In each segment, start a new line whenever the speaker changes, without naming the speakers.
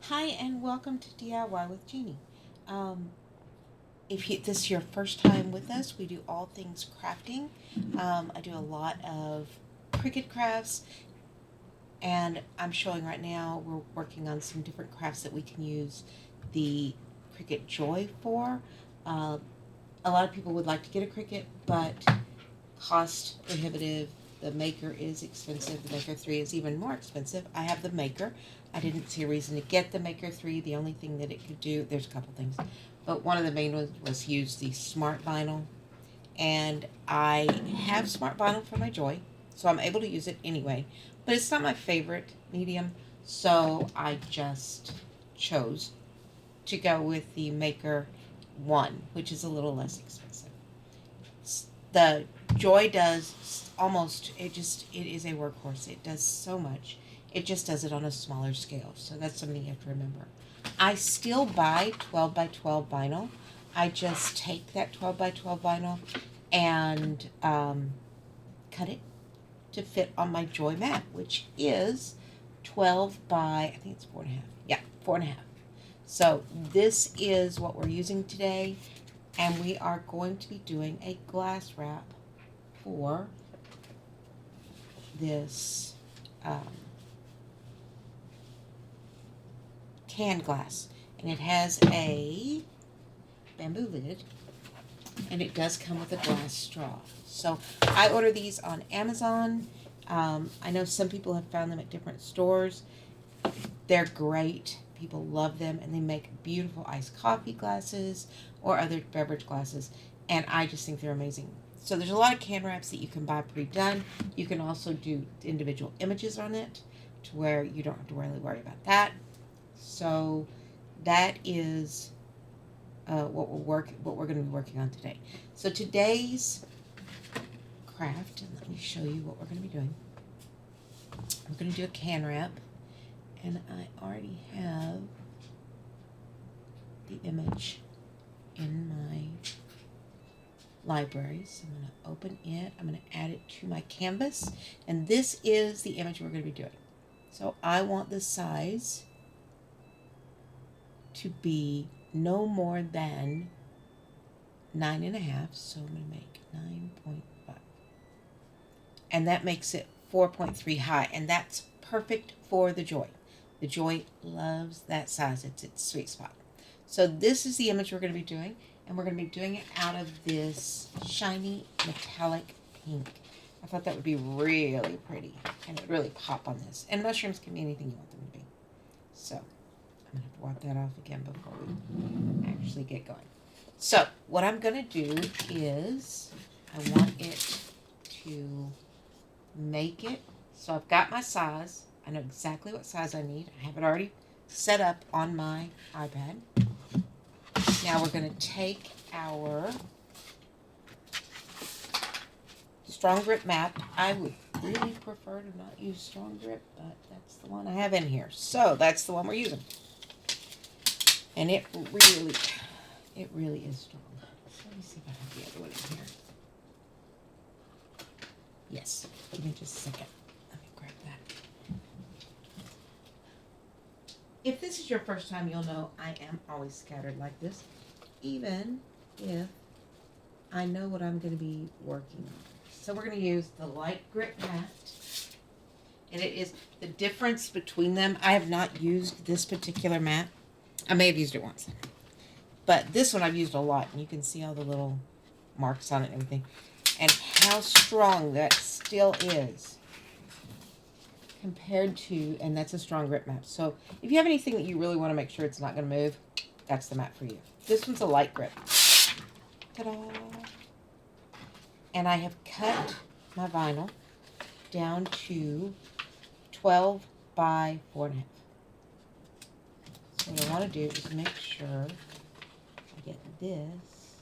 Hi, and welcome to DIY with Jeannie. Um, if this is your first time with us, we do all things crafting. I do a lot of Cricut crafts, and I'm showing right now we're working on some different crafts that we can use the Cricut Joy for. Uh, a lot of people would like to get a Cricut, but cost prohibitive. The Maker is expensive. The Maker 3 is even more expensive. I have the Maker. I didn't see a reason to get the Maker 3. The only thing that it could do, there's a couple things, but one of the main ones was use the smart vinyl. And I have smart vinyl for my Joy, so I'm able to use it anyway. But it's not my favorite medium, so I just chose to go with the Maker 1, which is a little less expensive. The Joy does almost, it is a workhorse. It does so much. It just does it on a smaller scale. So that's something you have to remember. I still buy 12 by 12 vinyl. I just take that 12 by 12 vinyl and cut it to fit on my Joy mat, which is 12 by, I think it's 4.5. Yeah, 4.5. So this is what we're using today, and we are going to be doing a glass wrap for this canned glass. And it has a bamboo lid, and it does come with a glass straw. So I order these on Amazon. I know some people have found them at different stores. They're great. People love them, and they make beautiful iced coffee glasses or other beverage glasses, and I just think they're amazing. So there's a lot of can wraps that you can buy pre-done. You can also do individual images on it to where you don't have to really worry about that. So that is what we're going to be working on today. So today's craft, and let me show you what we're going to be doing. We're going to do a can wrap, and I already have the image in my library. So I'm going to open it. I'm going to add it to my canvas, and this is the image we're going to be doing. So I want the size to be no more than 9.5. So I'm going to make 9.5, and that makes it 4.3 high, and that's perfect for the Joy. The Joy loves that size. It's its sweet spot. So this is the image we're going to be doing, and we're going to be doing it out of this shiny metallic pink. I thought that would be really pretty, and it would really pop on this. And mushrooms can be anything you want them to be. So I'm going to have to wipe that off again before we actually get going. So what I'm going to do is I want it to make it. So I've got my size. I know exactly what size I need. I have it already set up on my iPad. Now we're going to take our strong grip map. I would really prefer to not use strong grip, but that's the one I have in here. So that's the one we're using. And it really is strong. So let me see if I have the other one in here. Yes, give me just a second. Let me grab that. If this is your first time, you'll know I am always scattered like this, even if I know what I'm going to be working on. So we're going to use the light grit mat, and it is the difference between them. I have not used this particular mat. I may have used it once, but this one I've used a lot, and you can see all the little marks on it and everything, and how strong that still is compared to, and that's a strong grip mat. So if you have anything that you really want to make sure it's not going to move, that's the mat for you. This one's a light grip. Ta-da! And I have cut my vinyl down to 12 by 4.5. So what I want to do is make sure I get this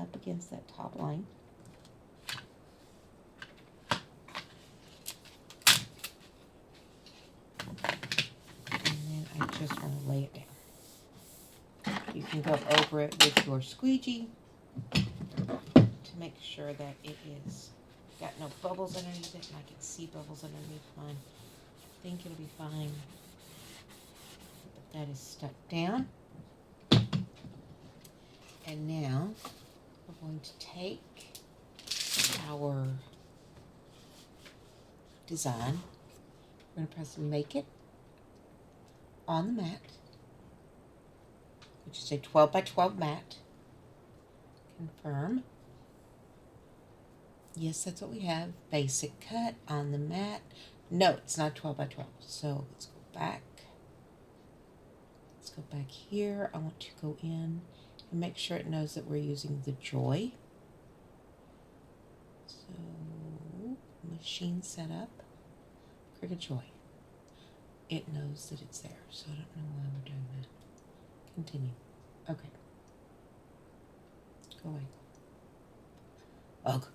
up against that top line. And then I just want to lay it down. You can go over it with your squeegee to make sure that it is got no bubbles underneath it, and I can see bubbles underneath mine. I think it'll be fine. That is stuck down. And now we're going to take our design. We're going to press Make It on the mat, which is a 12 by 12 mat. Confirm. Yes, that's what we have. Basic cut on the mat. No, it's not 12 by 12. So let's go back. Let's go back here. I want to go in and make sure it knows that we're using the Joy. So, machine setup, Cricut Joy. It knows that it's there, so I don't know why we're doing that. Continue. Okay. Go away. Ugh.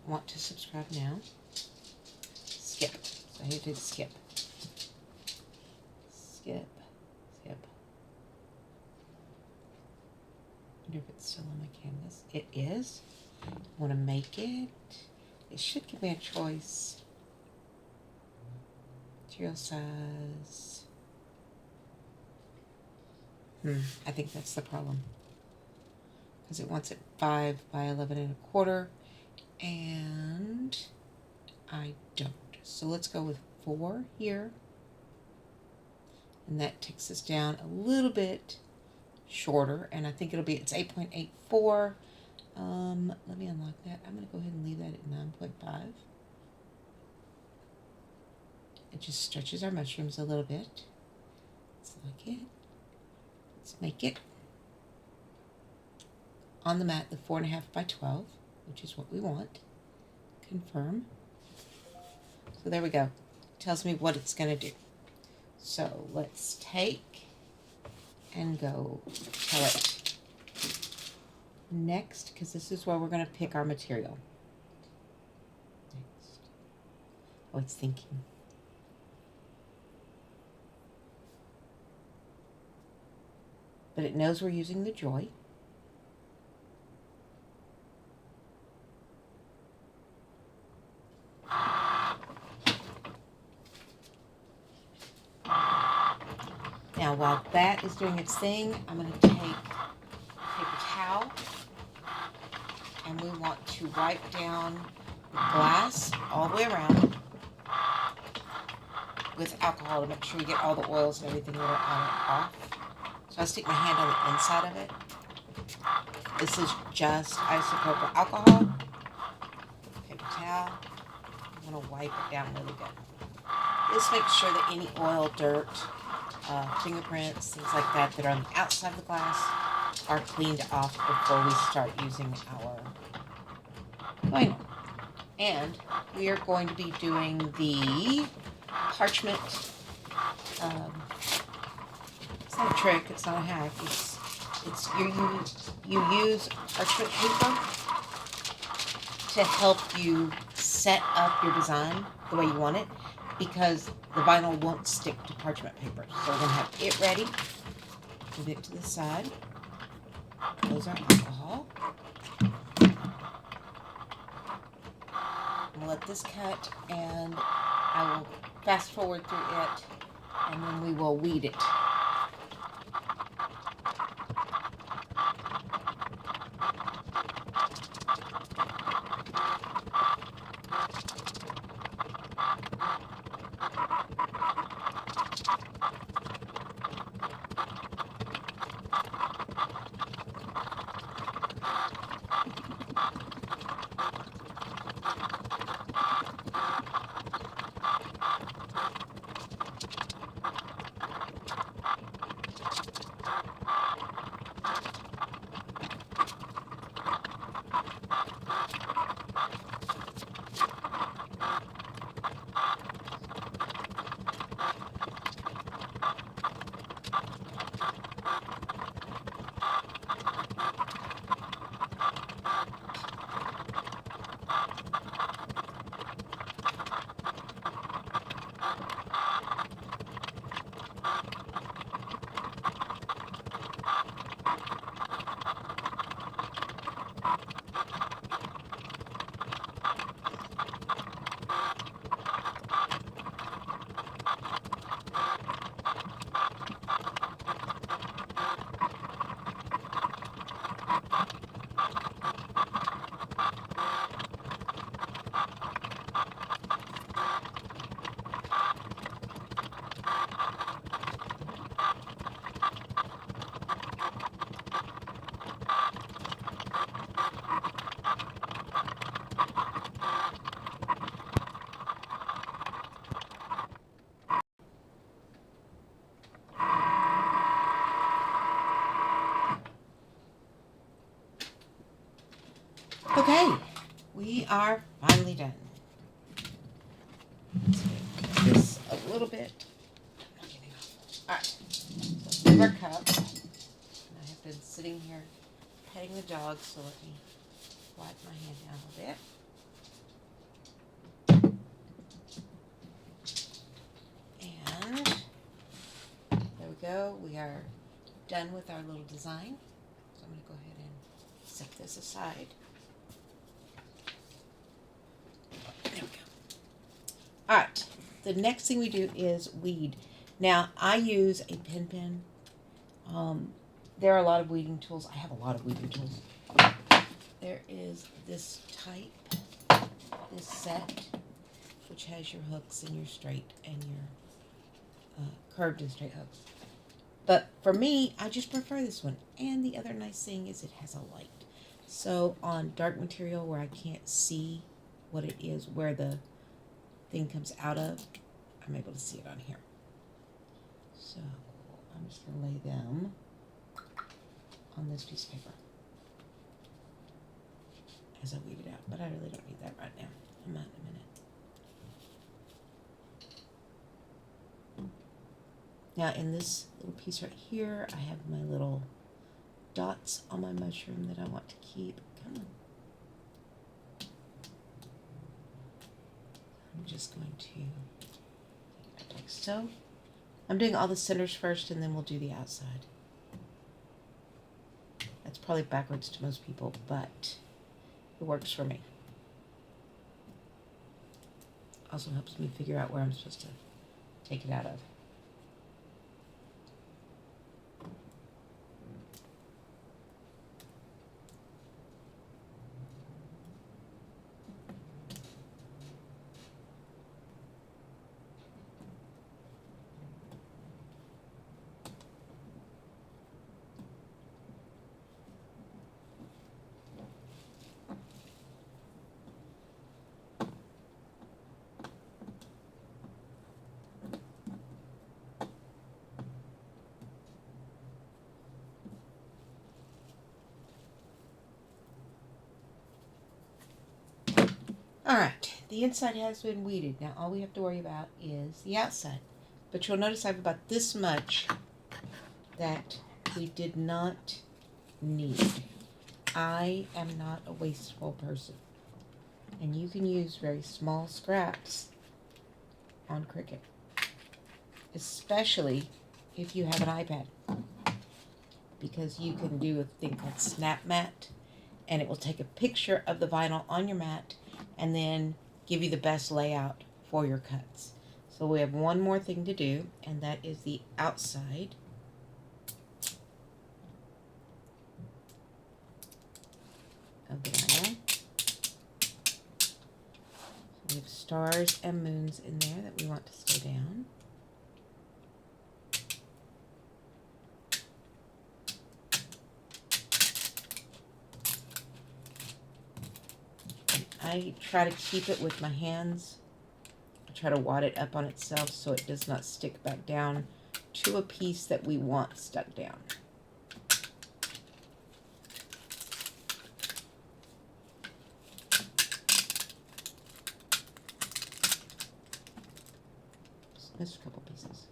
I want to subscribe now. Skip. So I did skip. Skip. Skip. I wonder if it's still on my canvas. It is. I want to make it. It should give me a choice. Material size. I think that's the problem. Because it wants it 5 by 11 1/4. And I don't. So let's go with 4 here. And that takes us down a little bit shorter. And I think it'll be, it's 8.84. Let me unlock that. I'm going to go ahead and leave that at 9.5. It just stretches our mushrooms a little bit. Let's like it. Let's make it on the mat the 4.5 by 12, which is what we want. Confirm. So there we go. It tells me what it's going to do. So let's take and go tell it next, because this is where we're going to pick our material. Next. Oh, it's thinking. But it knows we're using the Joy. Now, while that is doing its thing, I'm going to take a paper towel, and we want to wipe down the glass all the way around with alcohol to make sure we get all the oils and everything that are on it off. So I stick my hand on the inside of it. This is just isopropyl alcohol, paper towel. I'm going to wipe it down really good. This makes sure that any oil, dirt, fingerprints, things like that that are on the outside of the glass are cleaned off before we start using our vinyl. And we are going to be doing the parchment. It's not a trick. It's not a hack. It's you use parchment paper to help you set up your design the way you want it, because the vinyl won't stick to parchment paper. So we're going to have it ready. Move it to the side. Close our alcohol. I'm going to let this cut, and I will fast forward through it, and then we will weed it. Okay, we are finally done. Let's do this a little bit. Alright, so here's our cup. And I have been sitting here petting the dog, so let me wipe my hand down a little bit. And there we go. We are done with our little design. So I'm going to go ahead and set this aside. There we go. Alright, the next thing we do is weed. Now, I use a pen. There are a lot of weeding tools. I have a lot of weeding tools. There is this type, this set, which has your hooks and your straight and your curved and straight hooks. But for me, I just prefer this one. And the other nice thing is it has a light. So on dark material where I can't see what it is, where the thing comes out of, I'm able to see it on here. So I'm just going to lay them on this piece of paper as I weed it out. But I really don't need that right now. I'm out in a minute. Now in this little piece right here, I have my little dots on my mushroom that I want to keep. Come on. I'm just going to like so. I'm doing all the centers first and then we'll do the outside. That's probably backwards to most people, but it works for me. Also helps me figure out where I'm supposed to take it out of. Alright, the inside has been weeded. Now all we have to worry about is the outside. But you'll notice I have about this much that we did not need. I am not a wasteful person. And you can use very small scraps on Cricut. Especially if you have an iPad. Because you can do a thing called Snap Mat. And it will take a picture of the vinyl on your mat and then give you the best layout for your cuts. So we have one more thing to do, and that is the outside. Of the vinyl. So we have stars and moons in there that we want to stay down. I try to keep it with my hands. I try to wad it up on itself so it does not stick back down to a piece that we want stuck down. Just missed a couple pieces.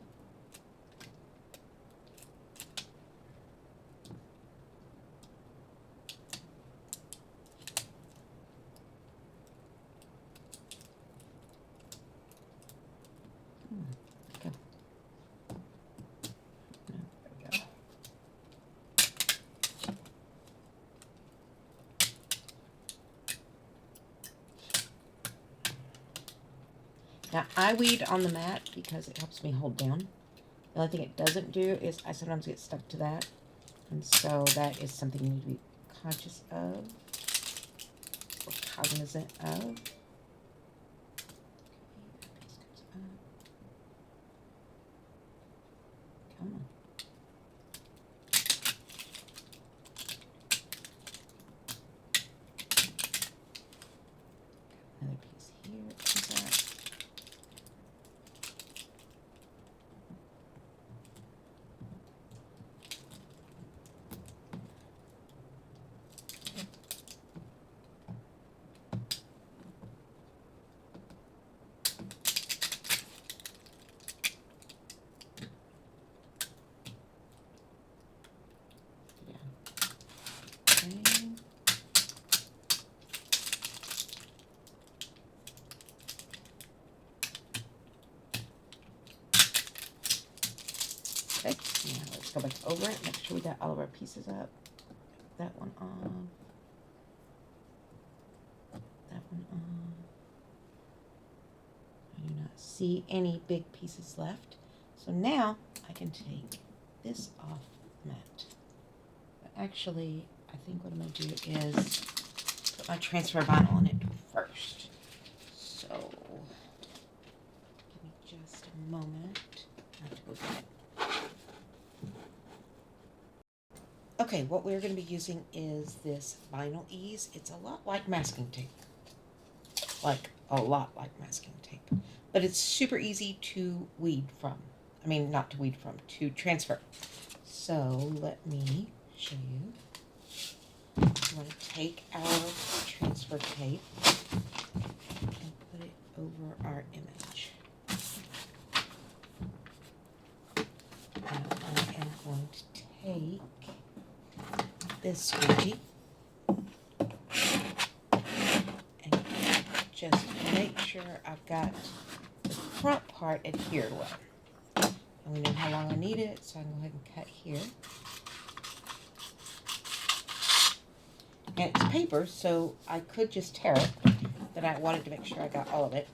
Now, I weed on the mat because it helps me hold down. The only thing it doesn't do is I sometimes get stuck to that. And so that is something you need to be conscious of or cognizant of. Come on. Another piece here. Comes out. go back over it, make sure we got all of our pieces up. That one on. That one on. I do not see any big pieces left. So now I can take this off the mat. But actually, I think what I'm going to do is put my transfer vinyl on it first. So, give me just a moment. I have to go get it. Okay, what we're going to be using is this Vinyl Ease. It's a lot like masking tape. Like, a lot like masking tape. But it's super easy to weed from. I mean, not to weed from, to transfer. So, let me show you. I'm going to take our transfer tape and put it over our image. Now I am going to take this squeegee and just make sure I've got the front part adhered well. And we know how long I need it, so I can go ahead and cut here. And it's paper, so I could just tear it, but I wanted to make sure I got all of it.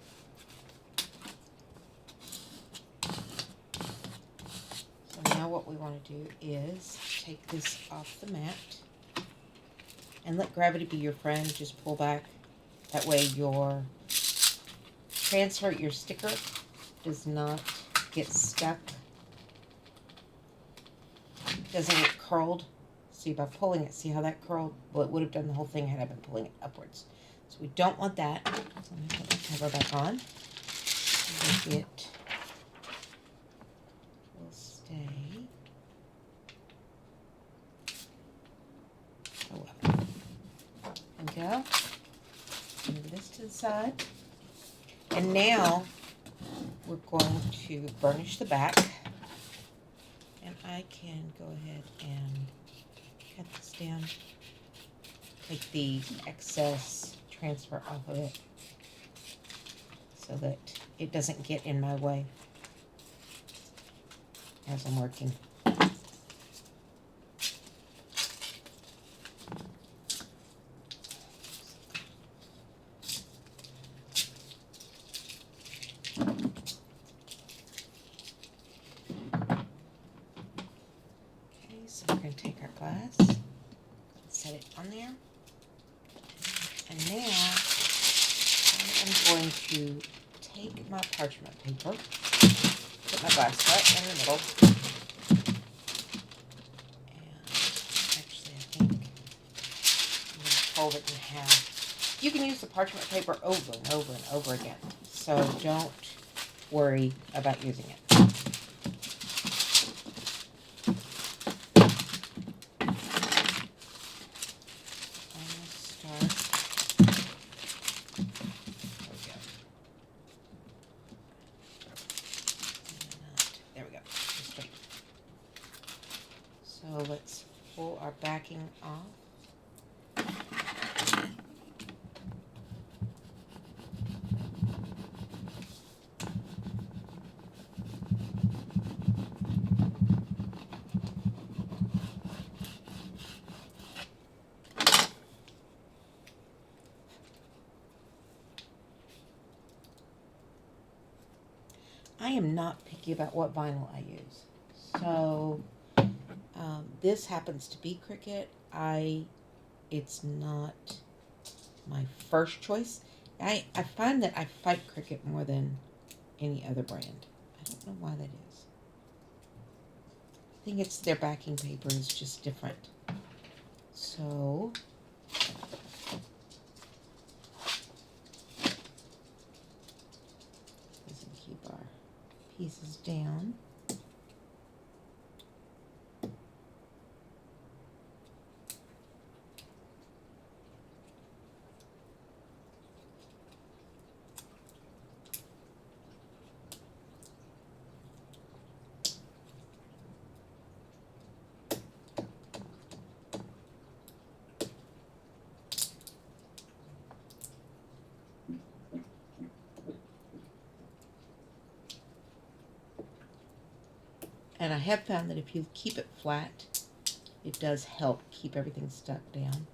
So now what we want to do is take this off the mat and let gravity be your friend. Just pull back. That way your sticker does not get stuck. Doesn't get curled. See, by pulling it, see how that curled? Well, it would have done the whole thing had I been pulling it upwards. So we don't want that. So I'm going to put the cover back on. It will stay. Oh well. There we go. Move this to the side. And now we're going to burnish the back. And I can go ahead and cut this down. Take the excess transfer off of it so that it doesn't get in my way as I'm working. So we're going to take our glass, set it on there, and now I'm going to take my parchment paper, put my glass right in the middle, and actually I think I'm going to fold it in half. You can use the parchment paper over and over and over again, so don't worry about using it. So let's pull our backing off. I am not picky about what vinyl I use. So this happens to be Cricut. It's not my first choice. I find that I fight Cricut more than any other brand. I don't know why that is. I think it's their backing paper is just different. So let's keep our pieces down. And I have found that if you keep it flat, it does help keep everything stuck down.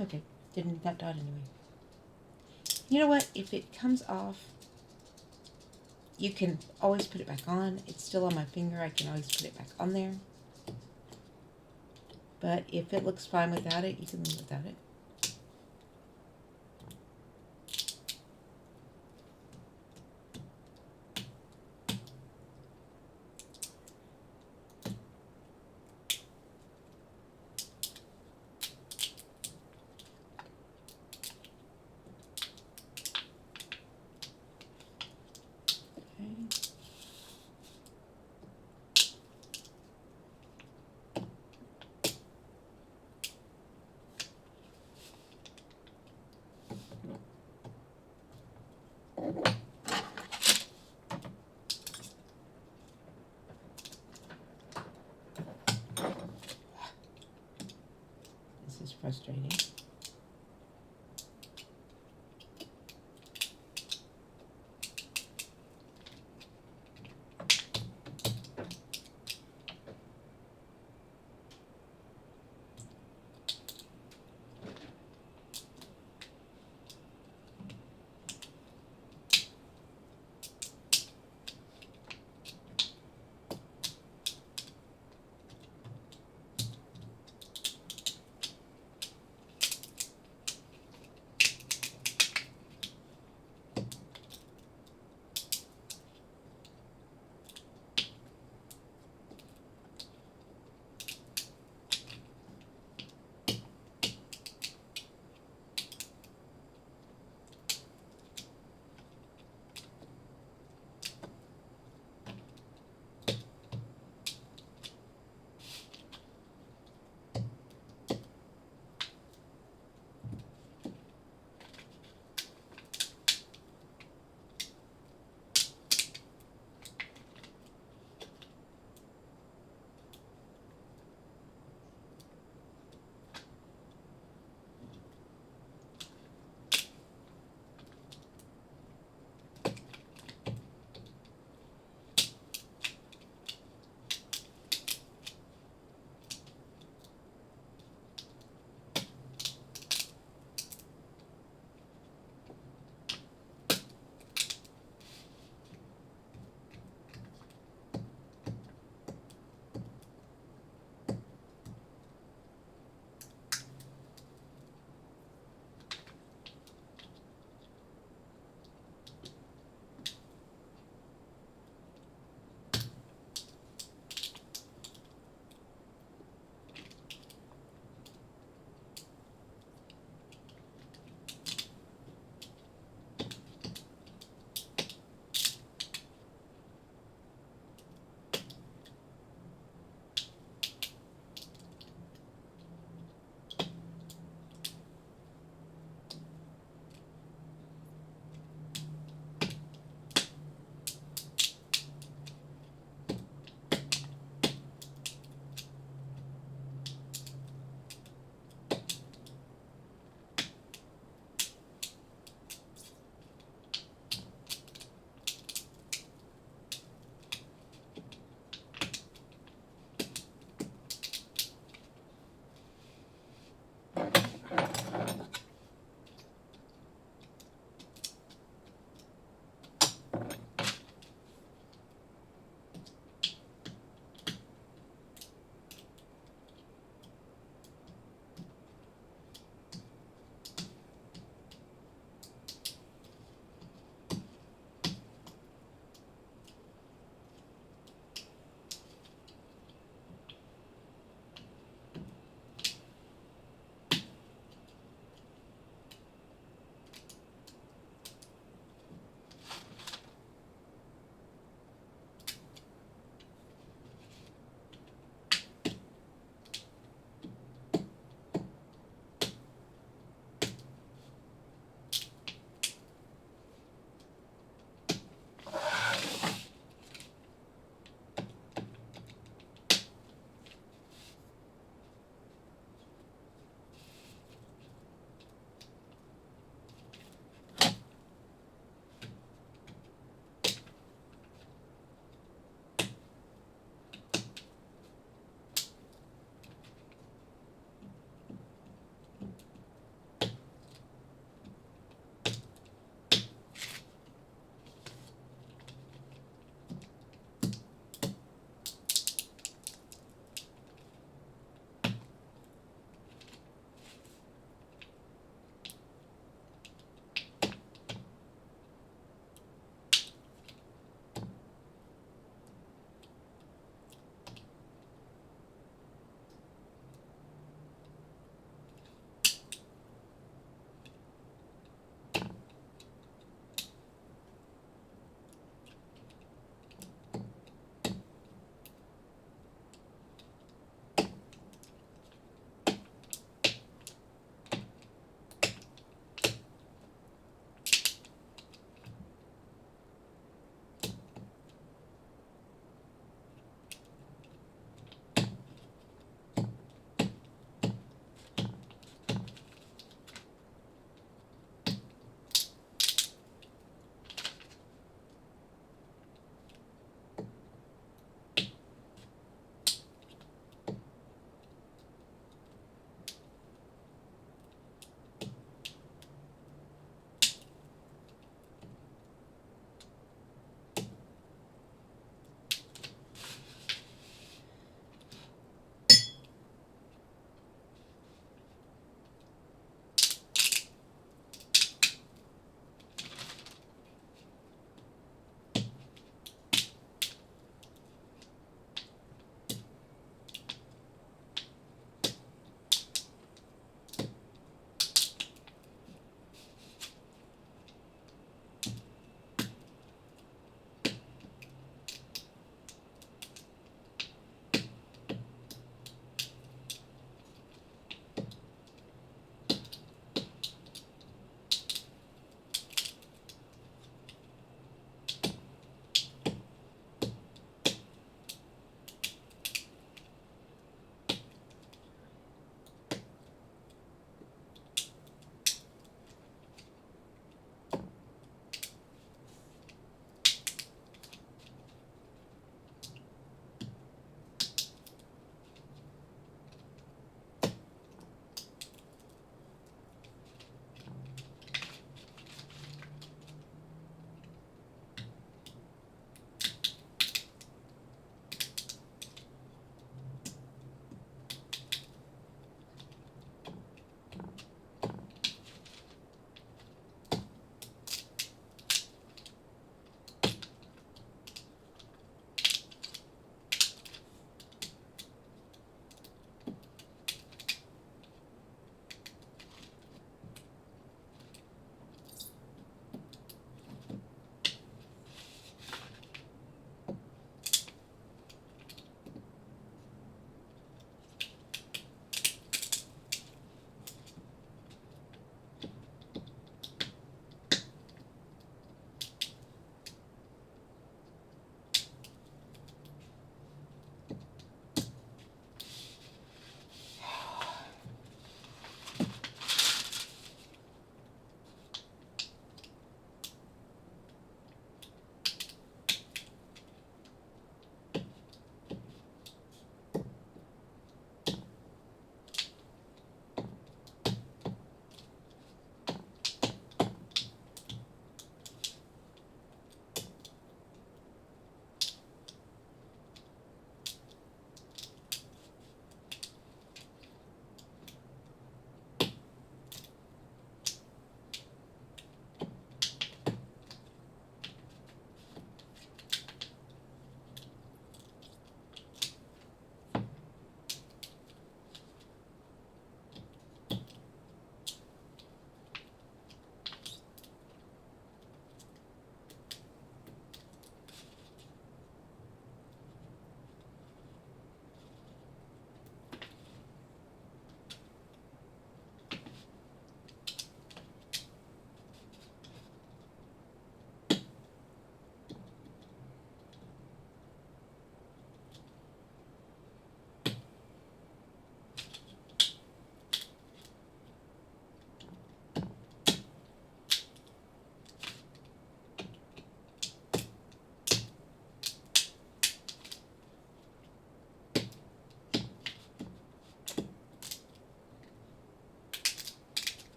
Okay, didn't need that dot anyway. You know what? If it comes off, you can always put it back on. It's still on my finger. I can always put it back on there. But if it looks fine without it, you can leave without it. This is frustrating.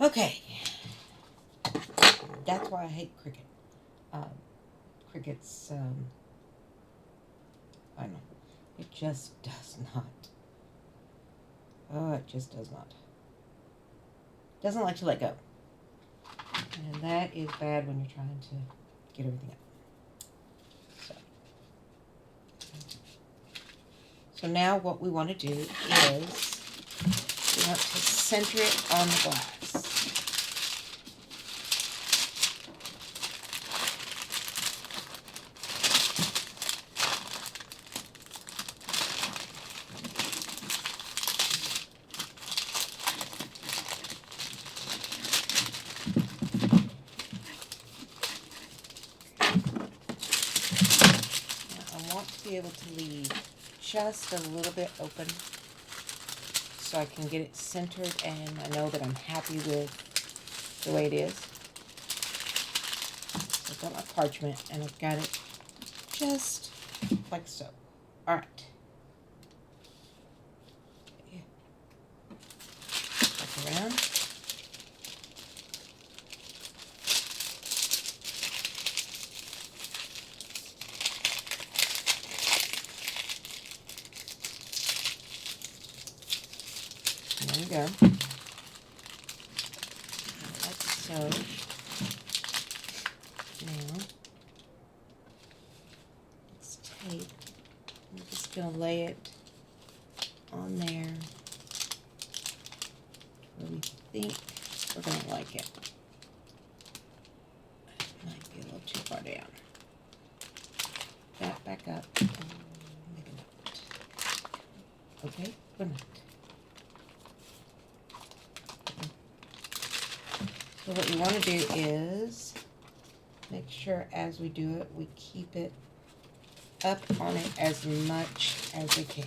Okay. That's why I hate Cricut. Cricut's, I don't know. It just does not. Oh, it just does not. Doesn't like to let go. And that is bad when you're trying to get everything up. So now what we want to do is we want to center it on the glass. Be able to leave just a little bit open so I can get it centered and I know that I'm happy with the way it is. So I've got my parchment and I've got it just like so. All right. Back around. There we go. Like so. Now, let's take, I'm just going to lay it on there where we think we're going to like it. It might be a little too far down. That back up. Maybe not. Okay, good enough. So what you want to do is make sure as we do it, we keep it up on it as much as we can.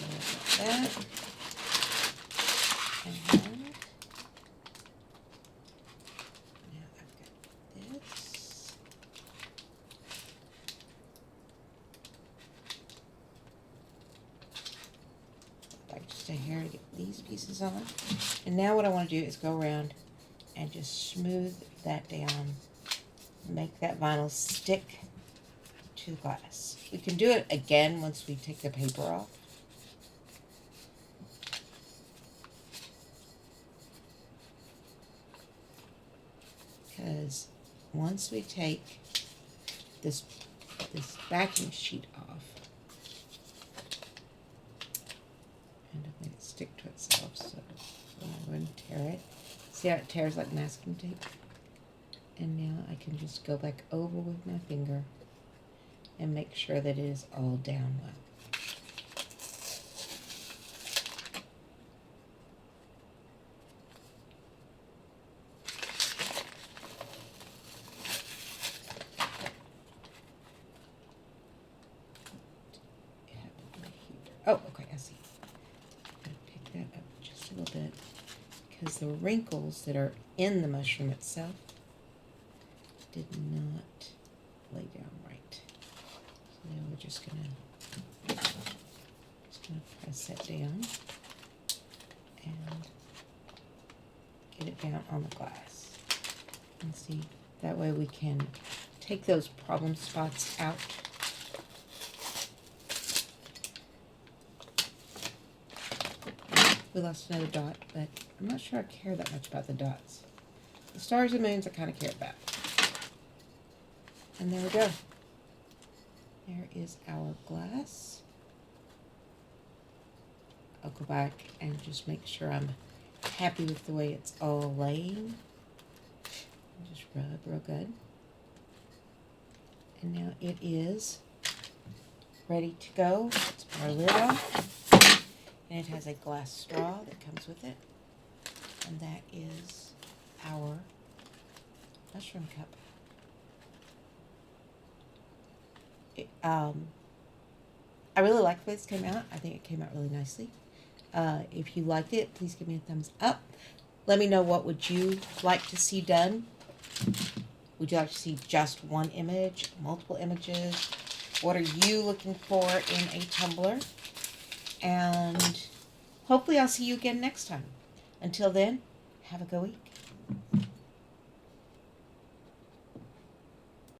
Like that. And now I've got this. Like just a hair to get these pieces on. And now what I want to do is go around and just smooth that down. Make that vinyl stick to the glass. We can do it again once we take the paper off. Because once we take this backing sheet off, and I've made it stick to itself, so I'm going to tear it. See how it tears like masking tape? And now I can just go back over with my finger and make sure that it is all down well. Oh, okay, I see. I'm going to pick that up just a little bit because the wrinkles that are in the mushroom itself did not lay down right. So now we're just gonna press that down and get it down on the glass. And see, that way we can take those problem spots out. We lost another dot, but I'm not sure I care that much about the dots. The stars and moons I kind of care about. And there we go. There is our glass. I'll go back and just make sure I'm happy with the way it's all laying. Just rub real good. And now it is ready to go. Let's put our lid on. And it has a glass straw that comes with it. And that is our mushroom cup. I really like the way this came out. I think it came out really nicely. If you liked it, please give me a thumbs up. Let me know what would you like to see done. Would you like to see just one image, multiple images? What are you looking for in a tumbler? And hopefully I'll see you again next time. Until then, Have a good week.